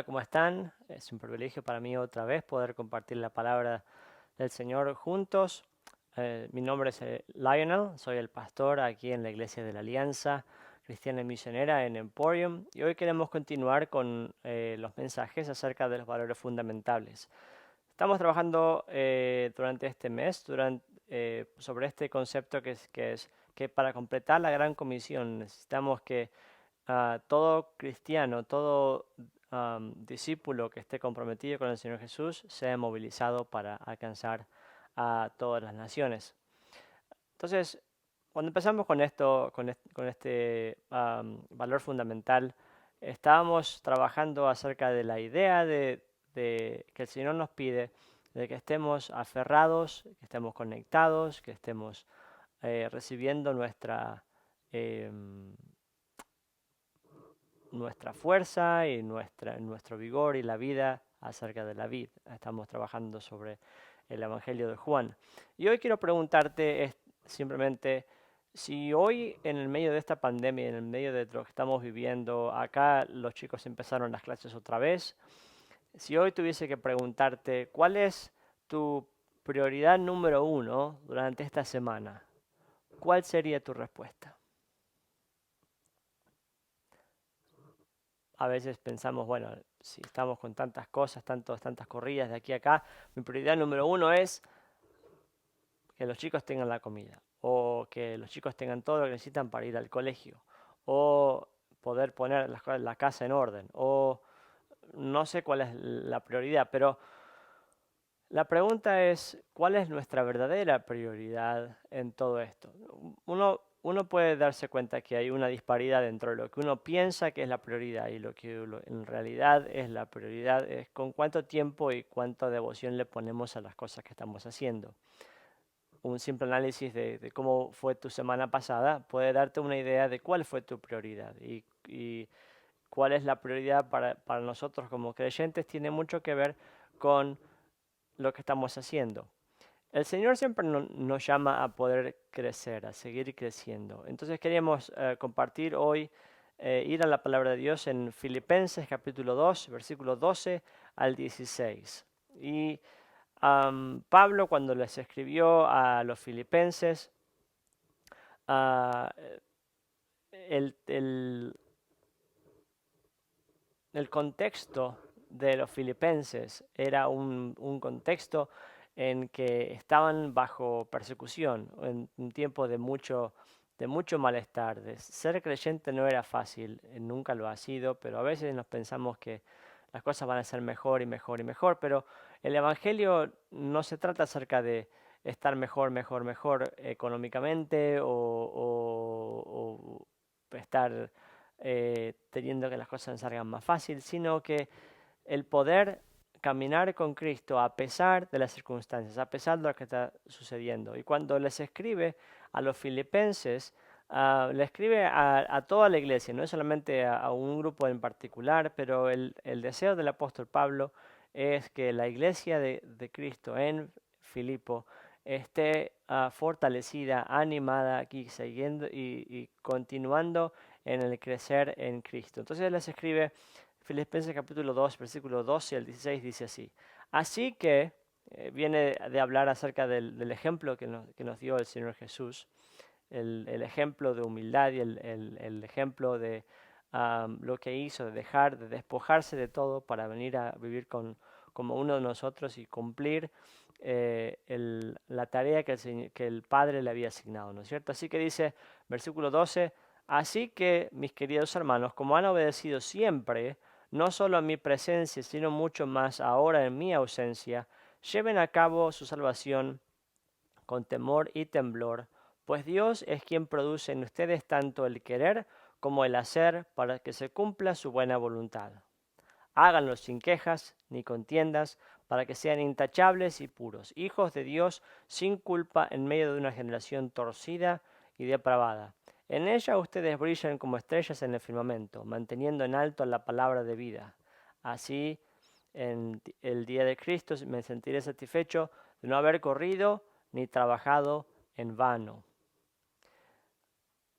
Hola, ¿cómo están? Es un privilegio para mí otra vez poder compartir la palabra del Señor juntos. Mi nombre es Lionel, soy el pastor aquí en la Iglesia de la Alianza Cristiana y Misionera en Emporium y hoy queremos continuar con los mensajes acerca de los valores fundamentales. Estamos trabajando durante este mes sobre este concepto que para completar la gran comisión necesitamos que todo cristiano, todo discípulo que esté comprometido con el Señor Jesús sea movilizado para alcanzar a todas las naciones. Entonces, cuando empezamos con esto, con este valor fundamental, estábamos trabajando acerca de la idea de que el Señor nos pide de que estemos aferrados, que estemos conectados, que estemos recibiendo em, nuestra fuerza y nuestro vigor y la vida acerca de la vida. Estamos trabajando sobre el Evangelio de Juan. Y hoy quiero preguntarte simplemente si hoy en el medio de esta pandemia, en el medio de lo que estamos viviendo, acá los chicos empezaron las clases otra vez, si hoy tuviese que preguntarte cuál es tu prioridad número uno durante esta semana, ¿cuál sería tu respuesta? A veces pensamos, bueno, si estamos con tantas cosas, tantas corridas de aquí a acá, mi prioridad número uno es que los chicos tengan la comida, o que los chicos tengan todo lo que necesitan para ir al colegio, o poder poner la casa en orden, o no sé cuál es la prioridad, pero la pregunta es, ¿cuál es nuestra verdadera prioridad en todo esto? Uno puede darse cuenta que hay una disparidad dentro de lo que uno piensa que es la prioridad y lo que en realidad es la prioridad, es con cuánto tiempo y cuánta devoción le ponemos a las cosas que estamos haciendo. Un simple análisis de cómo fue tu semana pasada puede darte una idea de cuál fue tu prioridad y cuál es la prioridad para nosotros como creyentes tiene mucho que ver con lo que estamos haciendo. El Señor siempre nos llama a poder crecer, a seguir creciendo. Entonces queríamos compartir hoy, ir a la palabra de Dios en Filipenses capítulo 2, versículos 12 al 16. Y Pablo cuando les escribió a los filipenses, ah, el, el, el contexto de los filipenses era un contexto en que estaban bajo persecución, en un tiempo de mucho malestar. De ser creyente no era fácil, nunca lo ha sido, pero a veces nos pensamos que las cosas van a ser mejor y mejor y mejor, pero el Evangelio no se trata acerca de estar mejor económicamente o estar teniendo que las cosas salgan más fácil, sino que el poder caminar con Cristo a pesar de las circunstancias, a pesar de lo que está sucediendo. Y cuando les escribe a los filipenses, le escribe a toda la iglesia, no es solamente a un grupo en particular, pero el deseo del apóstol Pablo es que la iglesia de Cristo en Filipo esté fortalecida, animada aquí, siguiendo y continuando en el crecer en Cristo. Entonces les escribe Filipenses capítulo 2, versículo 12 al 16, dice así. Así que viene de hablar acerca del ejemplo que nos dio el Señor Jesús, el ejemplo de humildad y el ejemplo de lo que hizo, de despojarse de todo para venir a vivir como uno de nosotros y cumplir la tarea que el Padre le había asignado, ¿no es cierto? Así que dice, versículo 12, así que, mis queridos hermanos, como han obedecido siempre, no solo en mi presencia, sino mucho más ahora en mi ausencia, lleven a cabo su salvación con temor y temblor, pues Dios es quien produce en ustedes tanto el querer como el hacer para que se cumpla su buena voluntad. Háganlo sin quejas ni contiendas, para que sean intachables y puros, hijos de Dios sin culpa en medio de una generación torcida y depravada. En ella ustedes brillan como estrellas en el firmamento, manteniendo en alto la palabra de vida. Así, en el día de Cristo me sentiré satisfecho de no haber corrido ni trabajado en vano.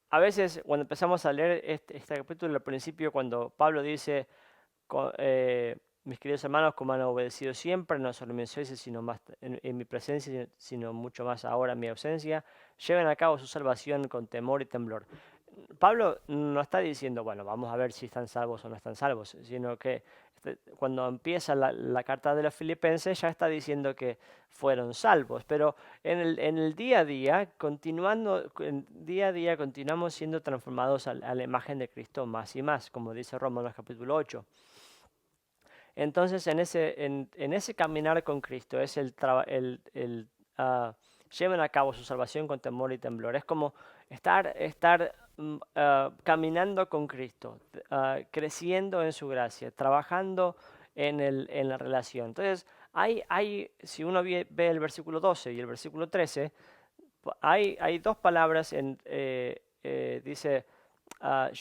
A veces, cuando empezamos a leer este capítulo al principio, cuando Pablo dice, mis queridos hermanos, como han obedecido siempre, no solo en mis ausencias, sino más en mi presencia, sino mucho más ahora en mi ausencia, lleven a cabo su salvación con temor y temblor. Pablo no está diciendo, bueno, vamos a ver si están salvos o no están salvos, sino que cuando empieza la carta de los Filipenses ya está diciendo que fueron salvos, pero en el día a día, día a día continuamos siendo transformados a la imagen de Cristo más y más, como dice Romanos capítulo 8. Entonces, en ese caminar con Cristo es lleven a cabo su salvación con temor y temblor. Es como estar caminando con Cristo, creciendo en su gracia, trabajando en la relación. Entonces, si uno ve el versículo 12 y el versículo 13, hay dos palabras, dice,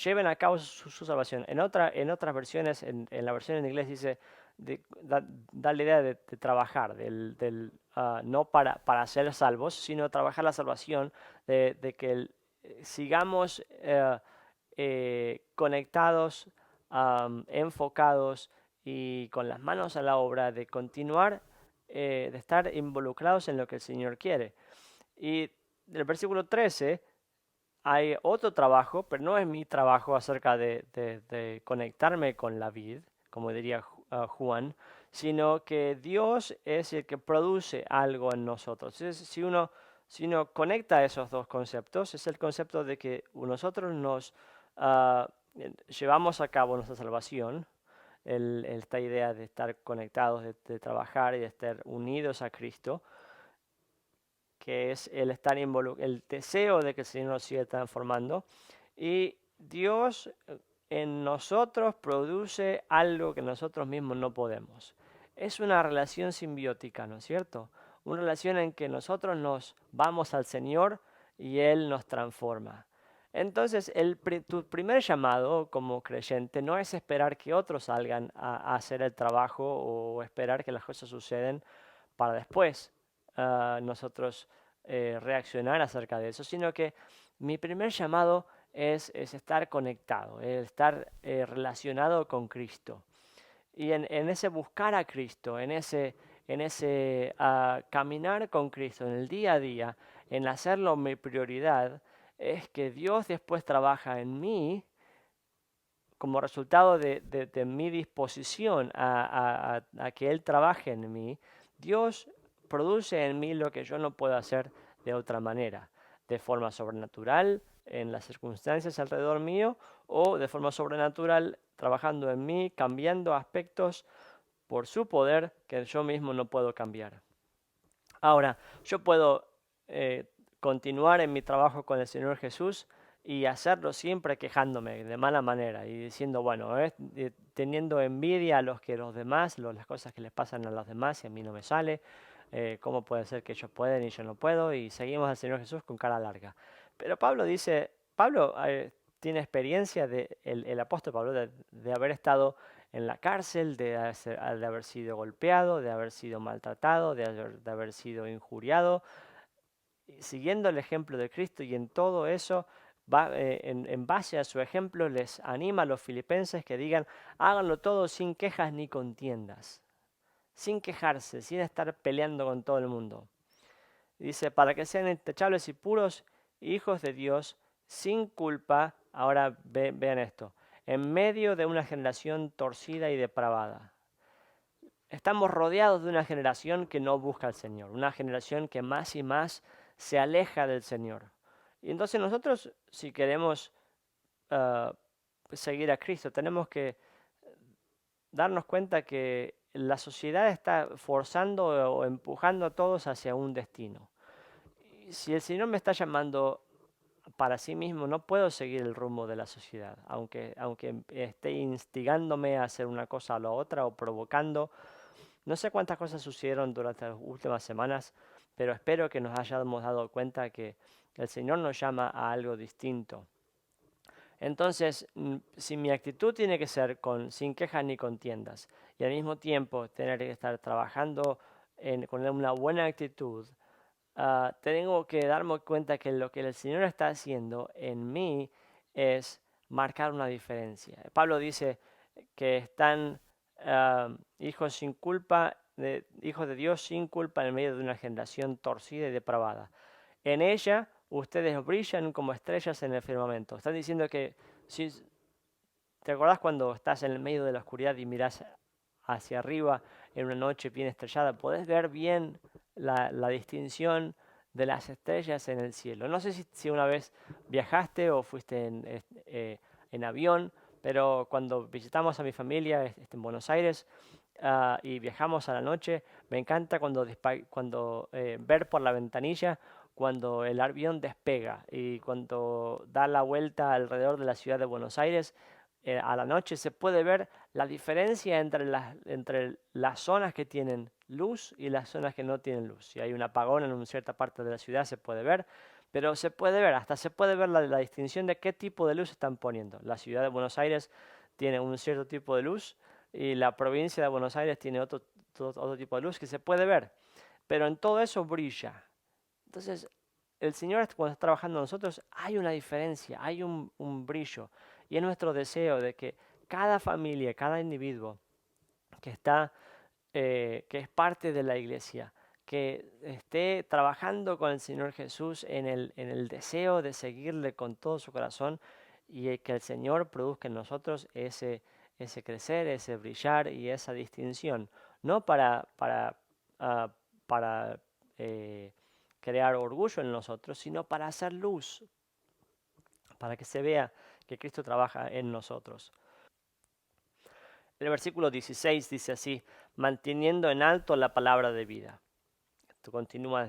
lleven a cabo su salvación. En otras versiones, en la versión en inglés dice, da la idea de trabajar, no para ser salvos, sino trabajar la salvación, de que sigamos conectados, enfocados y con las manos a la obra de continuar, de estar involucrados en lo que el Señor quiere. Y del versículo 13 hay otro trabajo, pero no es mi trabajo acerca de conectarme con la vid, como diría Juan, sino que Dios es el que produce algo en nosotros. Entonces, si uno conecta esos dos conceptos, es el concepto de que nosotros nos llevamos a cabo nuestra salvación, esta idea de estar conectados, de trabajar y de estar unidos a Cristo, que es el deseo de que el Señor nos siga transformando. Y Dios en nosotros produce algo que nosotros mismos no podemos. Es una relación simbiótica, ¿no es cierto? Una relación en que nosotros nos vamos al Señor y Él nos transforma. Entonces, tu primer llamado como creyente no es esperar que otros salgan a hacer el trabajo o esperar que las cosas suceden para después nosotros reaccionar acerca de eso, sino que mi primer llamado es estar conectado, estar relacionado con Cristo. Y en ese buscar a Cristo, en ese caminar con Cristo, en el día a día, en hacerlo mi prioridad, es que Dios después trabaja en mí como resultado de mi disposición a que Él trabaje en mí. Dios produce en mí lo que yo no puedo hacer de otra manera, de forma sobrenatural en las circunstancias alrededor mío, o de forma sobrenatural trabajando en mí, cambiando aspectos por su poder que yo mismo no puedo cambiar. Ahora, yo puedo continuar en mi trabajo con el Señor Jesús y hacerlo siempre quejándome de mala manera y diciendo, bueno, teniendo envidia a los demás, las cosas que les pasan a los demás y a mí no me sale, cómo puede ser que ellos pueden y yo no puedo, y seguimos al Señor Jesús con cara larga. Pero Pablo tiene experiencia, el apóstol Pablo, de haber estado en la cárcel, de haber sido golpeado, de haber sido maltratado, de haber sido injuriado, siguiendo el ejemplo de Cristo, y en todo eso, en base a su ejemplo, les anima a los filipenses que digan, háganlo todo sin quejas ni contiendas, sin quejarse, sin estar peleando con todo el mundo. Dice, para que sean intachables y puros, hijos de Dios, sin culpa. Ahora vean esto, en medio de una generación torcida y depravada. Estamos rodeados de una generación que no busca al Señor, una generación que más y más se aleja del Señor. Y entonces nosotros, si queremos seguir a Cristo, tenemos que darnos cuenta que la sociedad está forzando o empujando a todos hacia un destino. Y si el Señor me está llamando para sí mismo, no puedo seguir el rumbo de la sociedad, aunque esté instigándome a hacer una cosa o la otra o provocando. No sé cuántas cosas sucedieron durante las últimas semanas, pero espero que nos hayamos dado cuenta que el Señor nos llama a algo distinto. Entonces, si mi actitud tiene que ser sin quejas ni contiendas, y al mismo tiempo tener que estar trabajando con una buena actitud, tengo que darme cuenta que lo que el Señor está haciendo en mí es marcar una diferencia. Pablo dice que están hijos sin culpa, hijos de Dios sin culpa en medio de una generación torcida y depravada. En ella ustedes brillan como estrellas en el firmamento. Están diciendo que, si te acordás cuando estás en el medio de la oscuridad y mirás hacia arriba en una noche bien estrellada, podés ver bien la distinción de las estrellas en el cielo. No sé si una vez viajaste o fuiste en avión, pero cuando visitamos a mi familia en Buenos Aires, y viajamos a la noche, me encanta cuando ver por la ventanilla cuando el avión despega y cuando da la vuelta alrededor de la ciudad de Buenos Aires. A la noche se puede ver la diferencia entre las zonas que tienen luz y las zonas que no tienen luz. Si hay un apagón en una cierta parte de la ciudad se puede ver, pero se puede ver, hasta se puede ver la distinción de qué tipo de luz están poniendo. La ciudad de Buenos Aires tiene un cierto tipo de luz y la provincia de Buenos Aires tiene otro tipo de luz que se puede ver, pero en todo eso brilla. Entonces, el Señor cuando está trabajando en nosotros hay una diferencia, hay un brillo. Y es nuestro deseo de que cada familia, cada individuo que está, que es parte de la iglesia, que esté trabajando con el Señor Jesús en el deseo de seguirle con todo su corazón y que el Señor produzca en nosotros ese crecer, ese brillar y esa distinción, no ah, para crear orgullo en nosotros, sino para hacer luz, para que se vea que Cristo trabaja en nosotros. El versículo 16 dice así: manteniendo en alto la palabra de vida. Esto continúa,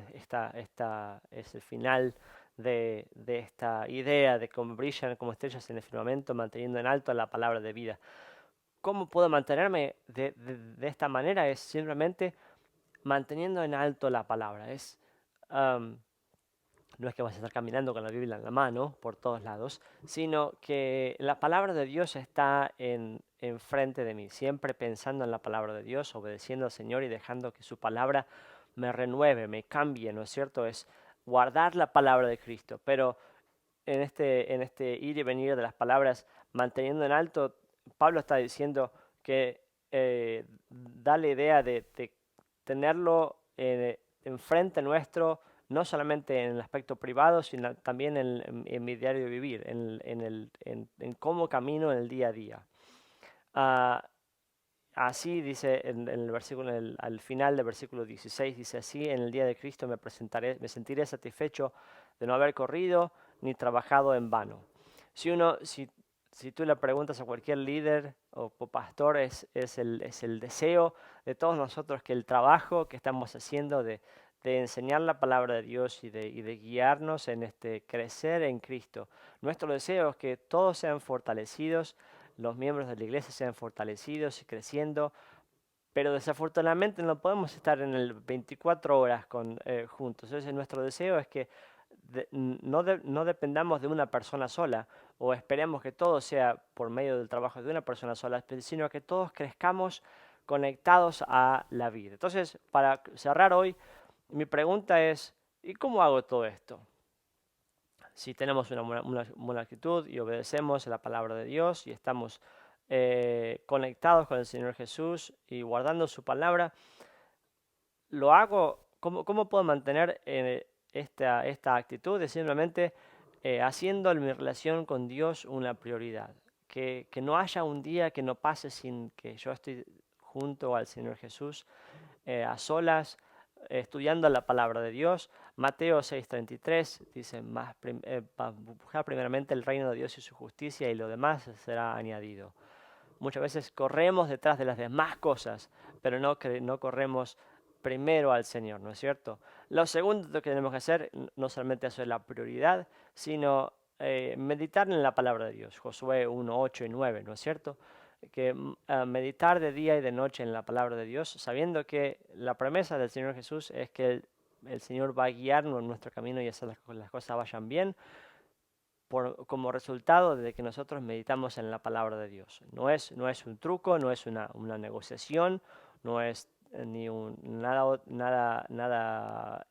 es el final de esta idea de cómo brillan como estrellas en el firmamento, manteniendo en alto la palabra de vida. ¿Cómo puedo mantenerme de esta manera? Es simplemente manteniendo en alto la palabra. No es que vas a estar caminando con la Biblia en la mano por todos lados, sino que la palabra de Dios está enfrente de mí, siempre pensando en la palabra de Dios, obedeciendo al Señor y dejando que su palabra me renueve, me cambie, ¿no es cierto? Es guardar la palabra de Cristo, pero en este ir y venir de las palabras, manteniendo en alto, Pablo está diciendo que da la idea de tenerlo enfrente nuestro, no solamente en el aspecto privado, sino también en mi diario vivir, en cómo camino en el día a día. Ah, Así dice en el versículo, al final del versículo 16, dice así: en el día de Cristo me sentiré satisfecho de no haber corrido ni trabajado en vano. Si tú le preguntas a cualquier líder o pastor, es el deseo de todos nosotros que el trabajo que estamos haciendo de enseñar la palabra de Dios y de guiarnos en este crecer en Cristo. Nuestro deseo es que todos sean fortalecidos, los miembros de la iglesia sean fortalecidos y creciendo, pero desafortunadamente no podemos estar en el 24 horas juntos. Entonces nuestro deseo es que no dependamos de una persona sola o esperemos que todo sea por medio del trabajo de una persona sola, sino que todos crezcamos conectados a la vida. Entonces, para cerrar hoy, mi pregunta es: ¿y cómo hago todo esto? Si tenemos una buena actitud y obedecemos a la palabra de Dios y estamos conectados con el Señor Jesús y guardando su palabra, lo hago. ¿Cómo puedo mantener esta actitud? Es simplemente haciendo mi relación con Dios una prioridad. Que no haya un día que no pase sin que yo esté junto al Señor Jesús, a solas, estudiando la palabra de Dios. Mateo 6:33 dice: buscar primeramente el reino de Dios y su justicia, y lo demás será añadido. Muchas veces corremos detrás de las demás cosas, pero no corremos primero al Señor, ¿no es cierto? Lo segundo que tenemos que hacer, no solamente eso es la prioridad, sino meditar en la palabra de Dios. Josué 1:8 y 9, ¿no es cierto? Que meditar de día y de noche en la palabra de Dios, sabiendo que la promesa del Señor Jesús es que el Señor va a guiarnos en nuestro camino y hacer las cosas vayan bien, como resultado de que nosotros meditamos en la palabra de Dios. No es un truco, no es una negociación, no es nada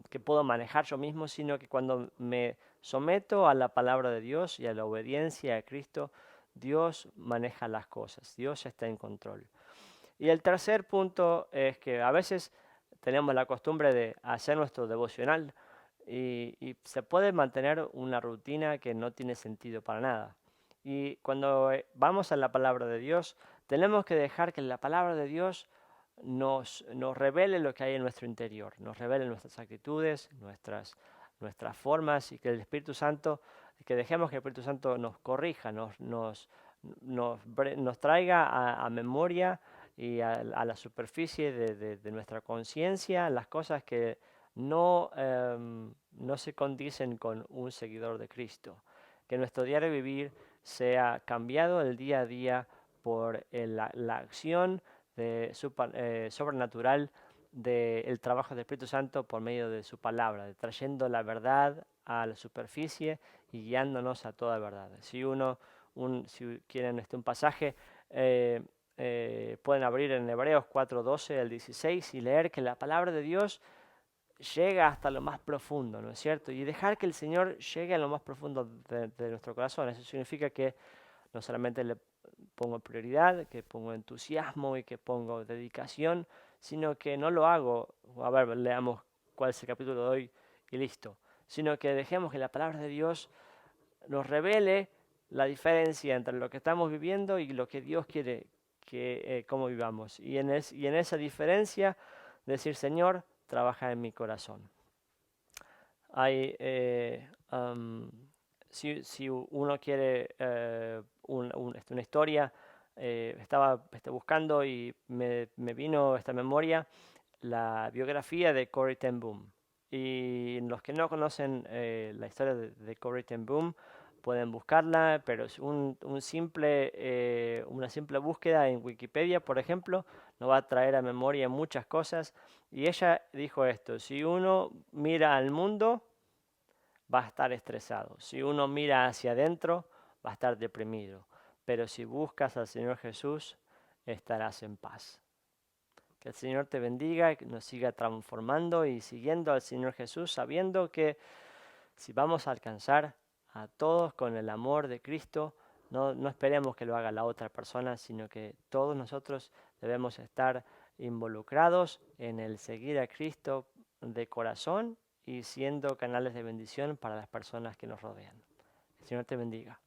que puedo manejar yo mismo, sino que cuando me someto a la palabra de Dios y a la obediencia a Cristo, Dios maneja las cosas, Dios está en control. Y el tercer punto es que a veces tenemos la costumbre de hacer nuestro devocional y se puede mantener una rutina que no tiene sentido para nada. Y cuando vamos a la palabra de Dios, tenemos que dejar que la palabra de Dios nos revele lo que hay en nuestro interior, nos revele nuestras actitudes, nuestras formas y que el Espíritu Santo, que dejemos que el Espíritu Santo nos corrija, nos traiga a memoria y a la superficie de nuestra conciencia las cosas que no se condicen con un seguidor de Cristo. Que nuestro diario vivir sea cambiado el día a día por la acción sobrenatural del trabajo del Espíritu Santo por medio de su palabra, de trayendo la verdad a la superficie y guiándonos a toda verdad. Si quieren un pasaje, pueden abrir en Hebreos 4:12 al 16 y leer que la palabra de Dios llega hasta lo más profundo, ¿no es cierto? Y dejar que el Señor llegue a lo más profundo de nuestro corazón. Eso significa que no solamente le pongo prioridad, que pongo entusiasmo y que pongo dedicación, sino que no lo hago, a ver, leamos cuál es el capítulo de hoy y listo, sino que dejemos que la palabra de Dios nos revele la diferencia entre lo que estamos viviendo y lo que Dios quiere que cómo vivamos. Y en esa diferencia decir, Señor, trabaja en mi corazón. Hay, si uno quiere una historia, estaba buscando y me vino esta memoria la biografía de Corrie ten Boom. Y los que no conocen la historia de Corrie ten Boom pueden buscarla, pero es una simple búsqueda en Wikipedia, por ejemplo, nos va a traer a memoria muchas cosas. Y ella dijo esto: si uno mira al mundo, va a estar estresado. Si uno mira hacia adentro, va a estar deprimido. Pero si buscas al Señor Jesús, estarás en paz. Que el Señor te bendiga, que nos siga transformando y siguiendo al Señor Jesús, sabiendo que si vamos a alcanzar a todos con el amor de Cristo, no esperemos que lo haga la otra persona, sino que todos nosotros debemos estar involucrados en el seguir a Cristo de corazón y siendo canales de bendición para las personas que nos rodean. Que el Señor te bendiga.